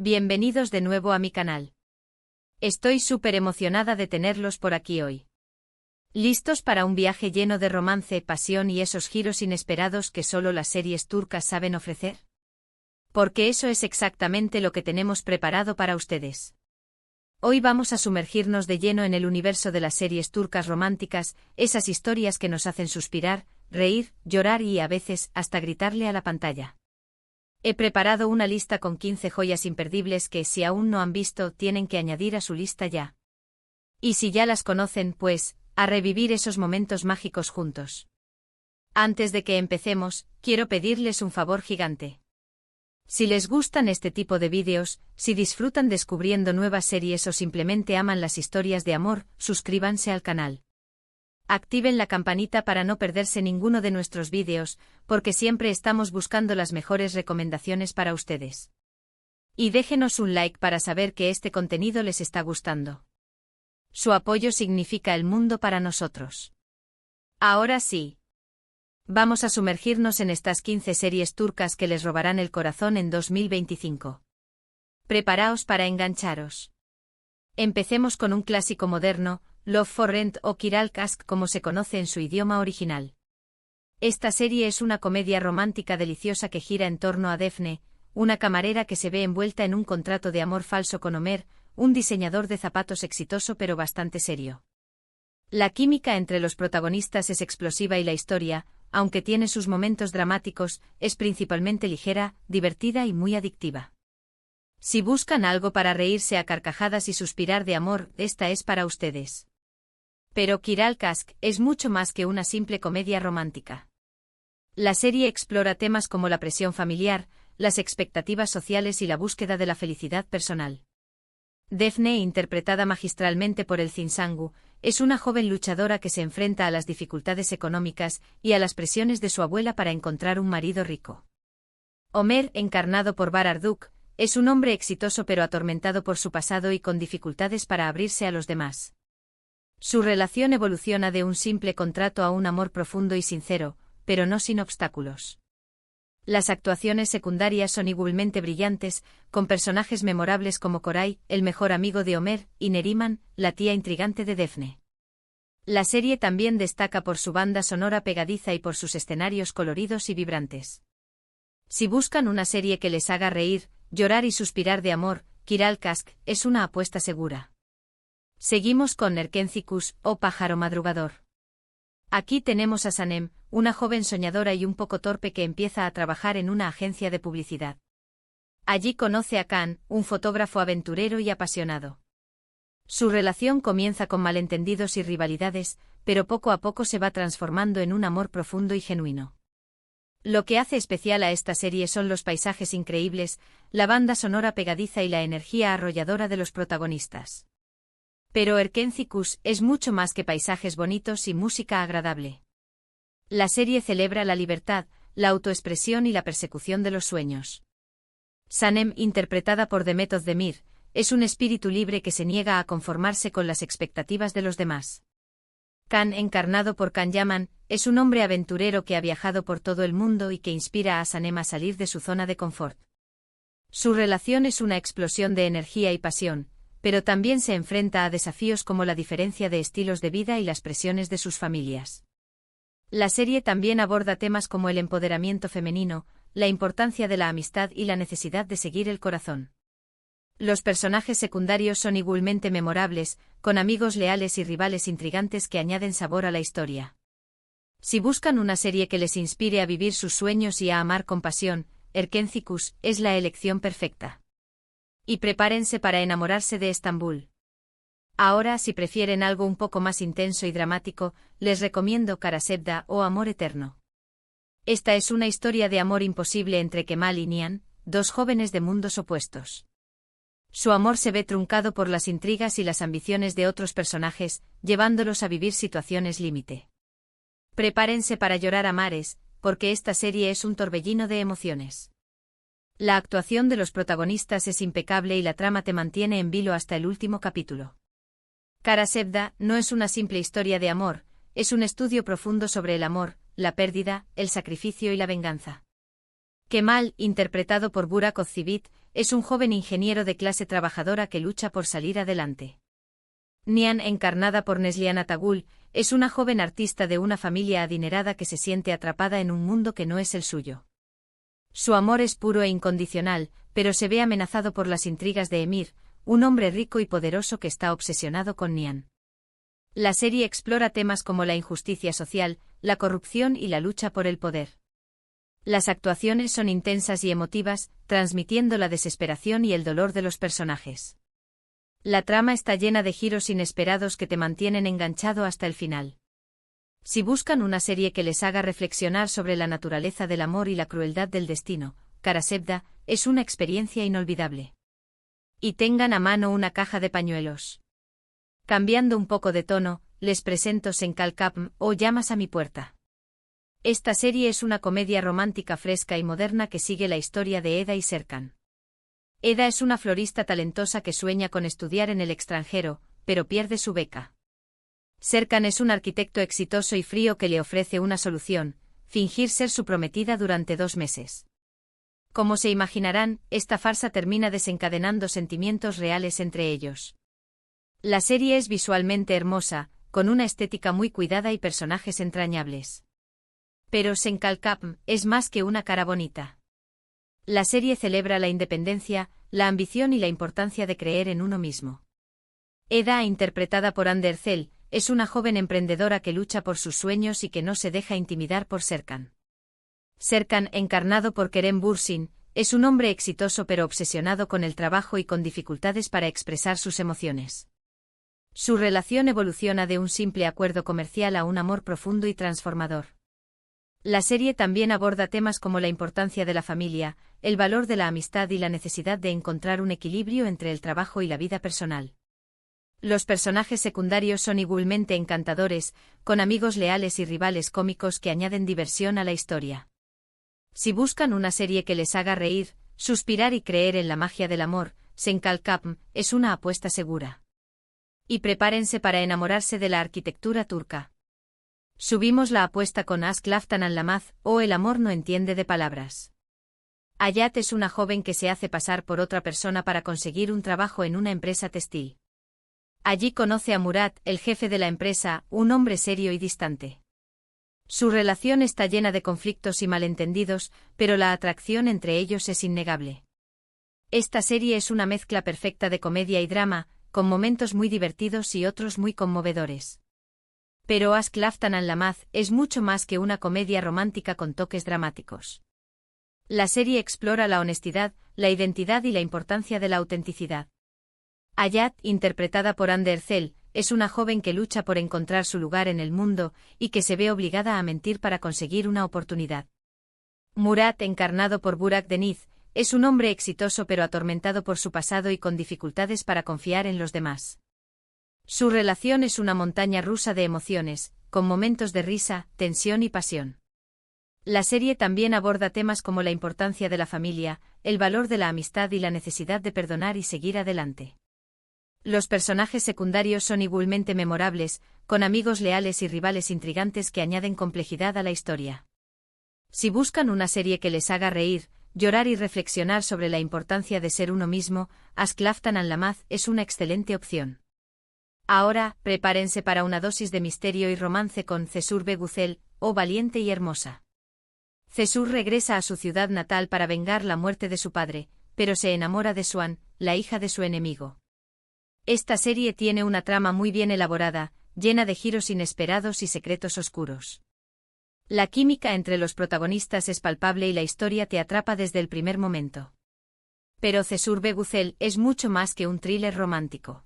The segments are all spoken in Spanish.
Bienvenidos de nuevo a mi canal. Estoy súper emocionada de tenerlos por aquí hoy. ¿Listos para un viaje lleno de romance, pasión y esos giros inesperados que solo las series turcas saben ofrecer? Porque eso es exactamente lo que tenemos preparado para ustedes. Hoy vamos a sumergirnos de lleno en el universo de las series turcas románticas, esas historias que nos hacen suspirar, reír, llorar y a veces hasta gritarle a la pantalla. He preparado una lista con 15 joyas imperdibles que, si aún no han visto, tienen que añadir a su lista ya. Y si ya las conocen, pues, a revivir esos momentos mágicos juntos. Antes de que empecemos, quiero pedirles un favor gigante. Si les gustan este tipo de vídeos, si disfrutan descubriendo nuevas series o simplemente aman las historias de amor, suscríbanse al canal. Activen la campanita para no perderse ninguno de nuestros vídeos, porque siempre estamos buscando las mejores recomendaciones para ustedes. Y déjenos un like para saber que este contenido les está gustando. Su apoyo significa el mundo para nosotros. Ahora sí. Vamos a sumergirnos en estas 15 series turcas que les robarán el corazón en 2025. Preparaos para engancharos. Empecemos con un clásico moderno, Love for Rent o Kiral Kask como se conoce en su idioma original. Esta serie es una comedia romántica deliciosa que gira en torno a Defne, una camarera que se ve envuelta en un contrato de amor falso con Ömer, un diseñador de zapatos exitoso pero bastante serio. La química entre los protagonistas es explosiva y la historia, aunque tiene sus momentos dramáticos, es principalmente ligera, divertida y muy adictiva. Si buscan algo para reírse a carcajadas y suspirar de amor, esta es para ustedes. Pero Kiral Kask es mucho más que una simple comedia romántica. La serie explora temas como la presión familiar, las expectativas sociales y la búsqueda de la felicidad personal. Defne, interpretada magistralmente por Elçin Sangu, es una joven luchadora que se enfrenta a las dificultades económicas y a las presiones de su abuela para encontrar un marido rico. Ömer, encarnado por Bahar Arduç, es un hombre exitoso pero atormentado por su pasado y con dificultades para abrirse a los demás. Su relación evoluciona de un simple contrato a un amor profundo y sincero, pero no sin obstáculos. Las actuaciones secundarias son igualmente brillantes, con personajes memorables como Koray, el mejor amigo de Ömer, y Neriman, la tía intrigante de Defne. La serie también destaca por su banda sonora pegadiza y por sus escenarios coloridos y vibrantes. Si buscan una serie que les haga reír, llorar y suspirar de amor, Kiral Kask es una apuesta segura. Seguimos con Erkenci-Kuş, o pájaro madrugador. Aquí tenemos a Sanem, una joven soñadora y un poco torpe que empieza a trabajar en una agencia de publicidad. Allí conoce a Kaan, un fotógrafo aventurero y apasionado. Su relación comienza con malentendidos y rivalidades, pero poco a poco se va transformando en un amor profundo y genuino. Lo que hace especial a esta serie son los paisajes increíbles, la banda sonora pegadiza y la energía arrolladora de los protagonistas. Pero Erkenci-Kuş es mucho más que paisajes bonitos y música agradable. La serie celebra la libertad, la autoexpresión y la persecución de los sueños. Sanem, interpretada por Demet Özdemir, es un espíritu libre que se niega a conformarse con las expectativas de los demás. Kaan, encarnado por Can Yaman, es un hombre aventurero que ha viajado por todo el mundo y que inspira a Sanem a salir de su zona de confort. Su relación es una explosión de energía y pasión, pero también se enfrenta a desafíos como la diferencia de estilos de vida y las presiones de sus familias. La serie también aborda temas como el empoderamiento femenino, la importancia de la amistad y la necesidad de seguir el corazón. Los personajes secundarios son igualmente memorables, con amigos leales y rivales intrigantes que añaden sabor a la historia. Si buscan una serie que les inspire a vivir sus sueños y a amar con pasión, Erkenci-Kuş es la elección perfecta. Y prepárense para enamorarse de Estambul. Ahora, si prefieren algo un poco más intenso y dramático, les recomiendo Kara Sevda o Amor Eterno. Esta es una historia de amor imposible entre Kemal y Nihan, dos jóvenes de mundos opuestos. Su amor se ve truncado por las intrigas y las ambiciones de otros personajes, llevándolos a vivir situaciones límite. Prepárense para llorar a mares, porque esta serie es un torbellino de emociones. La actuación de los protagonistas es impecable y la trama te mantiene en vilo hasta el último capítulo. Kara Sevda no es una simple historia de amor, es un estudio profundo sobre el amor, la pérdida, el sacrificio y la venganza. Kemal, interpretado por Burak Özçivit, es un joven ingeniero de clase trabajadora que lucha por salir adelante. Nian, encarnada por Neslihan Atagul, es una joven artista de una familia adinerada que se siente atrapada en un mundo que no es el suyo. Su amor es puro e incondicional, pero se ve amenazado por las intrigas de Emir, un hombre rico y poderoso que está obsesionado con Nian. La serie explora temas como la injusticia social, la corrupción y la lucha por el poder. Las actuaciones son intensas y emotivas, transmitiendo la desesperación y el dolor de los personajes. La trama está llena de giros inesperados que te mantienen enganchado hasta el final. Si buscan una serie que les haga reflexionar sobre la naturaleza del amor y la crueldad del destino, Karasevda es una experiencia inolvidable. Y tengan a mano una caja de pañuelos. Cambiando un poco de tono, les presento Senkalkapm o Llamas a mi puerta. Esta serie es una comedia romántica fresca y moderna que sigue la historia de Eda y Serkan. Eda es una florista talentosa que sueña con estudiar en el extranjero, pero pierde su beca. Serkan es un arquitecto exitoso y frío que le ofrece una solución: fingir ser su prometida durante 2 meses. Como se imaginarán, esta farsa termina desencadenando sentimientos reales entre ellos. La serie es visualmente hermosa, con una estética muy cuidada y personajes entrañables. Pero Senkalkapm es más que una cara bonita. La serie celebra la independencia, la ambición y la importancia de creer en uno mismo. Eda, interpretada por Ander Zell, es una joven emprendedora que lucha por sus sueños y que no se deja intimidar por Serkan. Serkan, encarnado por Kerem Bürsin, es un hombre exitoso pero obsesionado con el trabajo y con dificultades para expresar sus emociones. Su relación evoluciona de un simple acuerdo comercial a un amor profundo y transformador. La serie también aborda temas como la importancia de la familia, el valor de la amistad y la necesidad de encontrar un equilibrio entre el trabajo y la vida personal. Los personajes secundarios son igualmente encantadores, con amigos leales y rivales cómicos que añaden diversión a la historia. Si buscan una serie que les haga reír, suspirar y creer en la magia del amor, Senkalkapm es una apuesta segura. Y prepárense para enamorarse de la arquitectura turca. Subimos la apuesta con Aşk Laftan Anlamaz, o El amor no entiende de palabras. Hayat es una joven que se hace pasar por otra persona para conseguir un trabajo en una empresa textil. Allí conoce a Murat, el jefe de la empresa, un hombre serio y distante. Su relación está llena de conflictos y malentendidos, pero la atracción entre ellos es innegable. Esta serie es una mezcla perfecta de comedia y drama, con momentos muy divertidos y otros muy conmovedores. Pero Aşk Laftan Anlamaz es mucho más que una comedia romántica con toques dramáticos. La serie explora la honestidad, la identidad y la importancia de la autenticidad. Hayat, interpretada por Ander Zell, es una joven que lucha por encontrar su lugar en el mundo y que se ve obligada a mentir para conseguir una oportunidad. Murat, encarnado por Burak Deniz, es un hombre exitoso pero atormentado por su pasado y con dificultades para confiar en los demás. Su relación es una montaña rusa de emociones, con momentos de risa, tensión y pasión. La serie también aborda temas como la importancia de la familia, el valor de la amistad y la necesidad de perdonar y seguir adelante. Los personajes secundarios son igualmente memorables, con amigos leales y rivales intrigantes que añaden complejidad a la historia. Si buscan una serie que les haga reír, llorar y reflexionar sobre la importancia de ser uno mismo, Aşk Laftan Anlamaz es una excelente opción. Ahora, prepárense para una dosis de misterio y romance con Cesur Beguzel, o Valiente y Hermosa. Cesur regresa a su ciudad natal para vengar la muerte de su padre, pero se enamora de Suan, la hija de su enemigo. Esta serie tiene una trama muy bien elaborada, llena de giros inesperados y secretos oscuros. La química entre los protagonistas es palpable y la historia te atrapa desde el primer momento. Pero Cesur Beguzel es mucho más que un thriller romántico.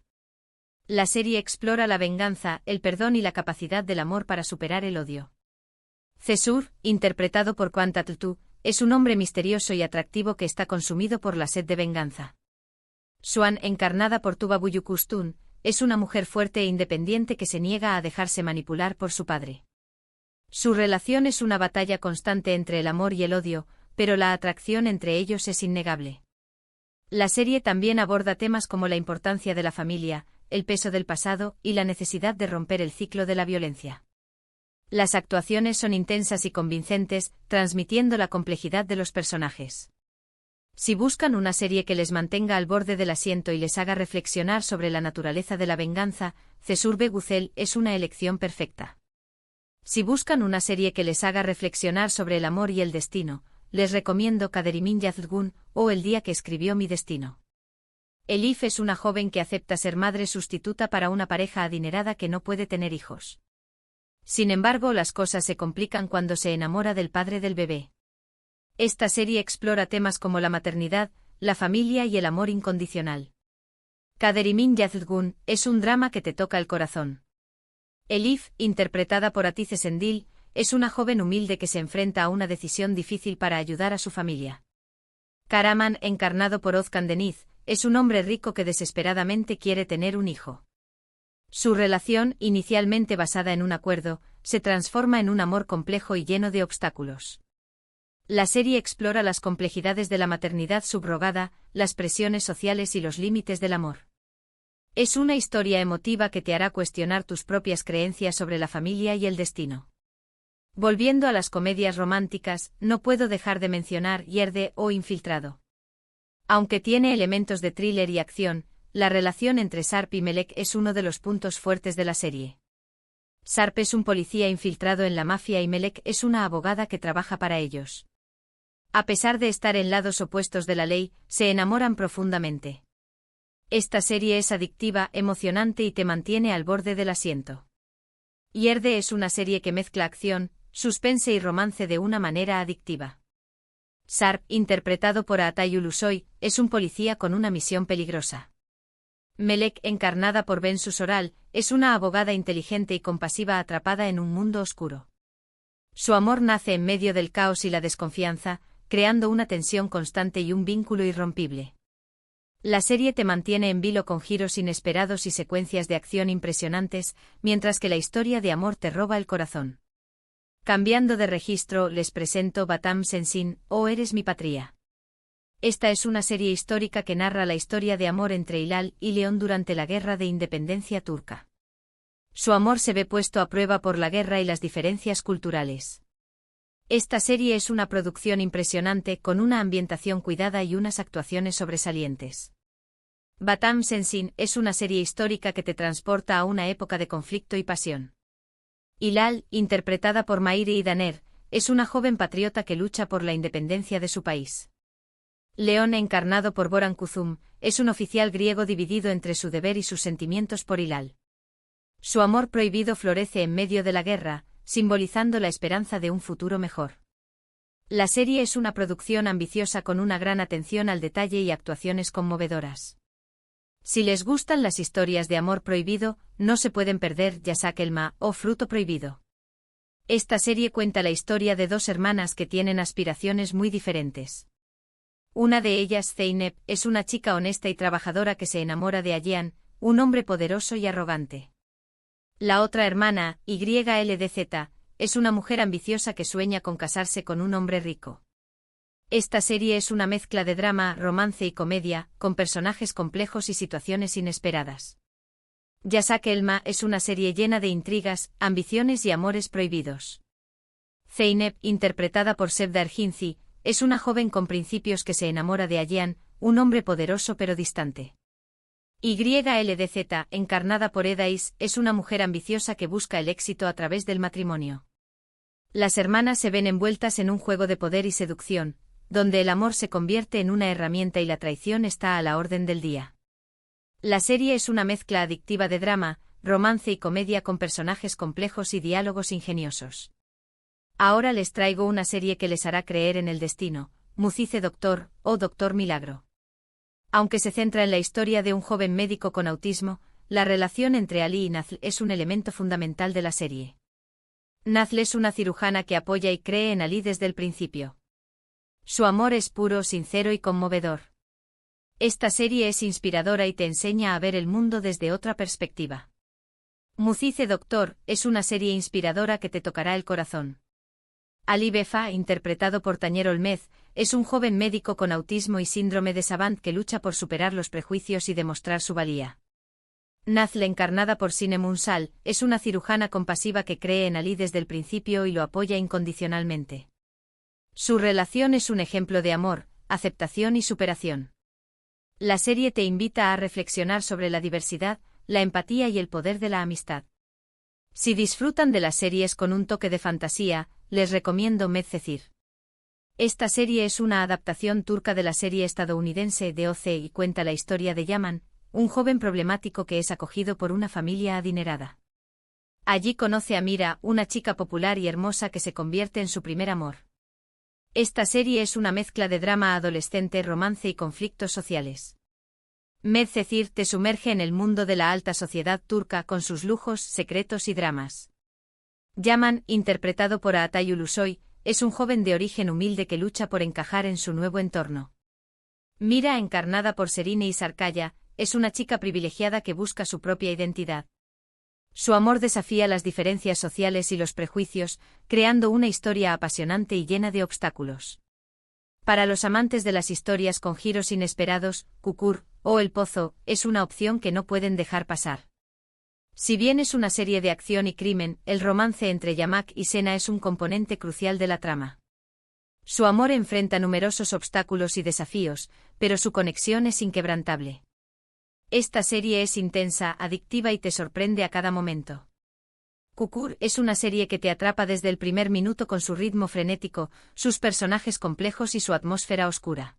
La serie explora la venganza, el perdón y la capacidad del amor para superar el odio. Cesur, interpretado por Kuan Tatl-Tu, es un hombre misterioso y atractivo que está consumido por la sed de venganza. Suan, encarnada por Tuba Büyüküstün, es una mujer fuerte e independiente que se niega a dejarse manipular por su padre. Su relación es una batalla constante entre el amor y el odio, pero la atracción entre ellos es innegable. La serie también aborda temas como la importancia de la familia, el peso del pasado y la necesidad de romper el ciclo de la violencia. Las actuaciones son intensas y convincentes, transmitiendo la complejidad de los personajes. Si buscan una serie que les mantenga al borde del asiento y les haga reflexionar sobre la naturaleza de la venganza, Cesurbe Guzel es una elección perfecta. Si buscan una serie que les haga reflexionar sobre el amor y el destino, les recomiendo Kaderimin Yazgun o El día que escribió mi destino. Elif es una joven que acepta ser madre sustituta para una pareja adinerada que no puede tener hijos. Sin embargo, las cosas se complican cuando se enamora del padre del bebé. Esta serie explora temas como la maternidad, la familia y el amor incondicional. Kaderimin Yazgun es un drama que te toca el corazón. Elif, interpretada por Atice Sendil, es una joven humilde que se enfrenta a una decisión difícil para ayudar a su familia. Karaman, encarnado por Ozkan Deniz, es un hombre rico que desesperadamente quiere tener un hijo. Su relación, inicialmente basada en un acuerdo, se transforma en un amor complejo y lleno de obstáculos. La serie explora las complejidades de la maternidad subrogada, las presiones sociales y los límites del amor. Es una historia emotiva que te hará cuestionar tus propias creencias sobre la familia y el destino. Volviendo a las comedias románticas, no puedo dejar de mencionar Yerde o Infiltrado. Aunque tiene elementos de thriller y acción, la relación entre Sarp y Melek es uno de los puntos fuertes de la serie. Sarp es un policía infiltrado en la mafia y Melek es una abogada que trabaja para ellos. A pesar de estar en lados opuestos de la ley, se enamoran profundamente. Esta serie es adictiva, emocionante y te mantiene al borde del asiento. Yerde es una serie que mezcla acción, suspense y romance de una manera adictiva. Sarp, interpretado por Atay Ulusoy, es un policía con una misión peligrosa. Melek, encarnada por Bensu Soral, es una abogada inteligente y compasiva atrapada en un mundo oscuro. Su amor nace en medio del caos y la desconfianza, creando una tensión constante y un vínculo irrompible. La serie te mantiene en vilo con giros inesperados y secuencias de acción impresionantes, mientras que la historia de amor te roba el corazón. Cambiando de registro, les presento Batam Sensin, o Eres mi patria. Esta es una serie histórica que narra la historia de amor entre Hilal y León durante la Guerra de Independencia turca. Su amor se ve puesto a prueba por la guerra y las diferencias culturales. Esta serie es una producción impresionante con una ambientación cuidada y unas actuaciones sobresalientes. Batam Sensin es una serie histórica que te transporta a una época de conflicto y pasión. Hilal, interpretada por Mairi Daner, es una joven patriota que lucha por la independencia de su país. León, encarnado por Boran Kuzum, es un oficial griego dividido entre su deber y sus sentimientos por Hilal. Su amor prohibido florece en medio de la guerra, simbolizando la esperanza de un futuro mejor. La serie es una producción ambiciosa con una gran atención al detalle y actuaciones conmovedoras. Si les gustan las historias de amor prohibido, no se pueden perder Yasak Elma o Fruto Prohibido. Esta serie cuenta la historia de dos hermanas que tienen aspiraciones muy diferentes. Una de ellas, Zeynep, es una chica honesta y trabajadora que se enamora de Ayean, un hombre poderoso y arrogante. La otra hermana, YLDZ, es una mujer ambiciosa que sueña con casarse con un hombre rico. Esta serie es una mezcla de drama, romance y comedia, con personajes complejos y situaciones inesperadas. Yasak Elma es una serie llena de intrigas, ambiciones y amores prohibidos. Zeynep, interpretada por Sevda Erginci, es una joven con principios que se enamora de Ayean, un hombre poderoso pero distante. YLDZ, encarnada por Edais, es una mujer ambiciosa que busca el éxito a través del matrimonio. Las hermanas se ven envueltas en un juego de poder y seducción, donde el amor se convierte en una herramienta y la traición está a la orden del día. La serie es una mezcla adictiva de drama, romance y comedia con personajes complejos y diálogos ingeniosos. Ahora les traigo una serie que les hará creer en el destino, Mucice Doctor, o Doctor Milagro. Aunque se centra en la historia de un joven médico con autismo, la relación entre Ali y Nazl es un elemento fundamental de la serie. Nazl es una cirujana que apoya y cree en Ali desde el principio. Su amor es puro, sincero y conmovedor. Esta serie es inspiradora y te enseña a ver el mundo desde otra perspectiva. Mucice Doctor es una serie inspiradora que te tocará el corazón. Ali Befa, interpretado por Tañer Olmez, es un joven médico con autismo y síndrome de Savant que lucha por superar los prejuicios y demostrar su valía. Nazl, encarnada por Sine Munsal, es una cirujana compasiva que cree en Ali desde el principio y lo apoya incondicionalmente. Su relación es un ejemplo de amor, aceptación y superación. La serie te invita a reflexionar sobre la diversidad, la empatía y el poder de la amistad. Si disfrutan de las series con un toque de fantasía, les recomiendo Medcezir. Esta serie es una adaptación turca de la serie estadounidense de OC y cuenta la historia de Yaman, un joven problemático que es acogido por una familia adinerada. Allí conoce a Mira, una chica popular y hermosa que se convierte en su primer amor. Esta serie es una mezcla de drama adolescente, romance y conflictos sociales. Medcezir te sumerge en el mundo de la alta sociedad turca con sus lujos, secretos y dramas. Yaman, interpretado por Atay Ulusoy, es un joven de origen humilde que lucha por encajar en su nuevo entorno. Mira, encarnada por Serine Isarkaya, es una chica privilegiada que busca su propia identidad. Su amor desafía las diferencias sociales y los prejuicios, creando una historia apasionante y llena de obstáculos. Para los amantes de las historias con giros inesperados, Kukur, o El Pozo, es una opción que no pueden dejar pasar. Si bien es una serie de acción y crimen, el romance entre Yamak y Sena es un componente crucial de la trama. Su amor enfrenta numerosos obstáculos y desafíos, pero su conexión es inquebrantable. Esta serie es intensa, adictiva y te sorprende a cada momento. Kukur es una serie que te atrapa desde el primer minuto con su ritmo frenético, sus personajes complejos y su atmósfera oscura.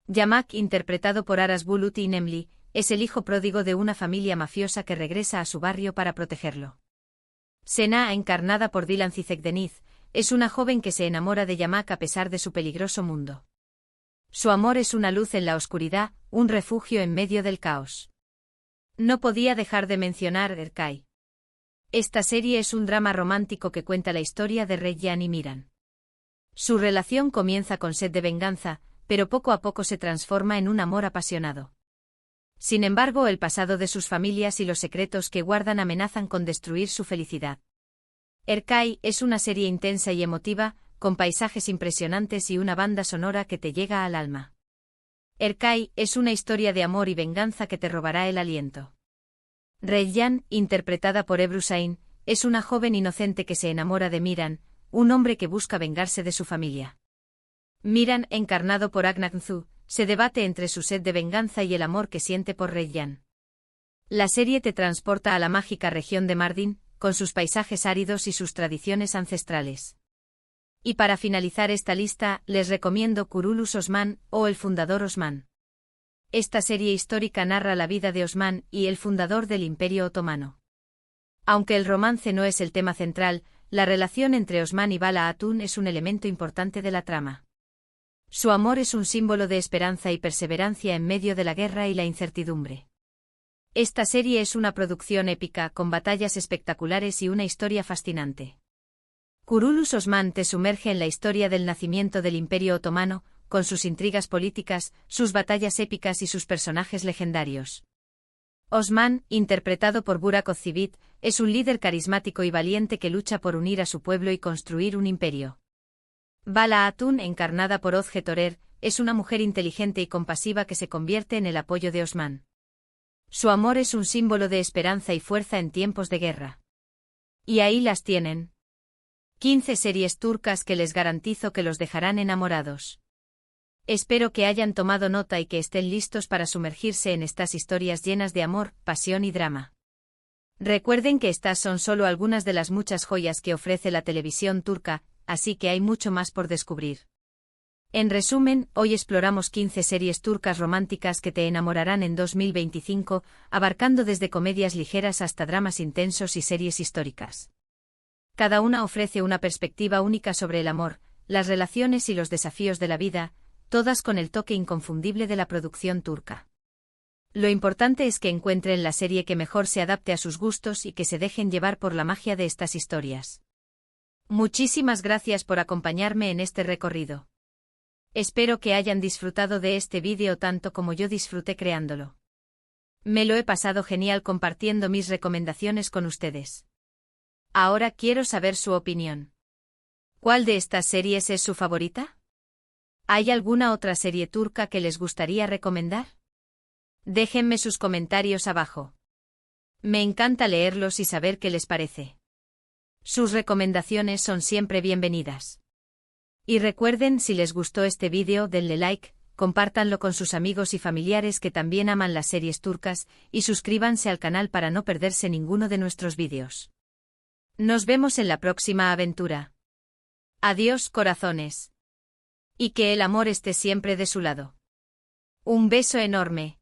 Yamak, interpretado por Aras Bulut y Nemli, es el hijo pródigo de una familia mafiosa que regresa a su barrio para protegerlo. Sena, encarnada por Dilan Cizekdeniz, es una joven que se enamora de Yamak a pesar de su peligroso mundo. Su amor es una luz en la oscuridad, un refugio en medio del caos. No podía dejar de mencionar Erkay. Esta serie es un drama romántico que cuenta la historia de Reyyan y Miran. Su relación comienza con sed de venganza, pero poco a poco se transforma en un amor apasionado. Sin embargo, el pasado de sus familias y los secretos que guardan amenazan con destruir su felicidad. Erkay es una serie intensa y emotiva, con paisajes impresionantes y una banda sonora que te llega al alma. Erkay es una historia de amor y venganza que te robará el aliento. Reyyan, interpretada por Ebru Şahin, es una joven inocente que se enamora de Miran, un hombre que busca vengarse de su familia. Miran, encarnado por Aknaknzu, se debate entre su sed de venganza y el amor que siente por Reyyan. La serie te transporta a la mágica región de Mardin, con sus paisajes áridos y sus tradiciones ancestrales. Y para finalizar esta lista, les recomiendo Kurulus Osman, o El fundador Osman. Esta serie histórica narra la vida de Osman y el fundador del Imperio Otomano. Aunque el romance no es el tema central, la relación entre Osman y Bala Hatun es un elemento importante de la trama. Su amor es un símbolo de esperanza y perseverancia en medio de la guerra y la incertidumbre. Esta serie es una producción épica con batallas espectaculares y una historia fascinante. Kurulus Osman te sumerge en la historia del nacimiento del Imperio Otomano, con sus intrigas políticas, sus batallas épicas y sus personajes legendarios. Osman, interpretado por Burak Özçivit, es un líder carismático y valiente que lucha por unir a su pueblo y construir un imperio. Bala Hatun, encarnada por Özge Torer, es una mujer inteligente y compasiva que se convierte en el apoyo de Osman. Su amor es un símbolo de esperanza y fuerza en tiempos de guerra. Y ahí las tienen. 15 series turcas que les garantizo que los dejarán enamorados. Espero que hayan tomado nota y que estén listos para sumergirse en estas historias llenas de amor, pasión y drama. Recuerden que estas son solo algunas de las muchas joyas que ofrece la televisión turca, así que hay mucho más por descubrir. En resumen, hoy exploramos 15 series turcas románticas que te enamorarán en 2025, abarcando desde comedias ligeras hasta dramas intensos y series históricas. Cada una ofrece una perspectiva única sobre el amor, las relaciones y los desafíos de la vida, todas con el toque inconfundible de la producción turca. Lo importante es que encuentren la serie que mejor se adapte a sus gustos y que se dejen llevar por la magia de estas historias. Muchísimas gracias por acompañarme en este recorrido. Espero que hayan disfrutado de este vídeo tanto como yo disfruté creándolo. Me lo he pasado genial compartiendo mis recomendaciones con ustedes. Ahora quiero saber su opinión. ¿Cuál de estas series es su favorita? ¿Hay alguna otra serie turca que les gustaría recomendar? Déjenme sus comentarios abajo. Me encanta leerlos y saber qué les parece. Sus recomendaciones son siempre bienvenidas. Y recuerden, si les gustó este vídeo, denle like, compártanlo con sus amigos y familiares que también aman las series turcas, y suscríbanse al canal para no perderse ninguno de nuestros vídeos. Nos vemos en la próxima aventura. Adiós, corazones. Y que el amor esté siempre de su lado. Un beso enorme.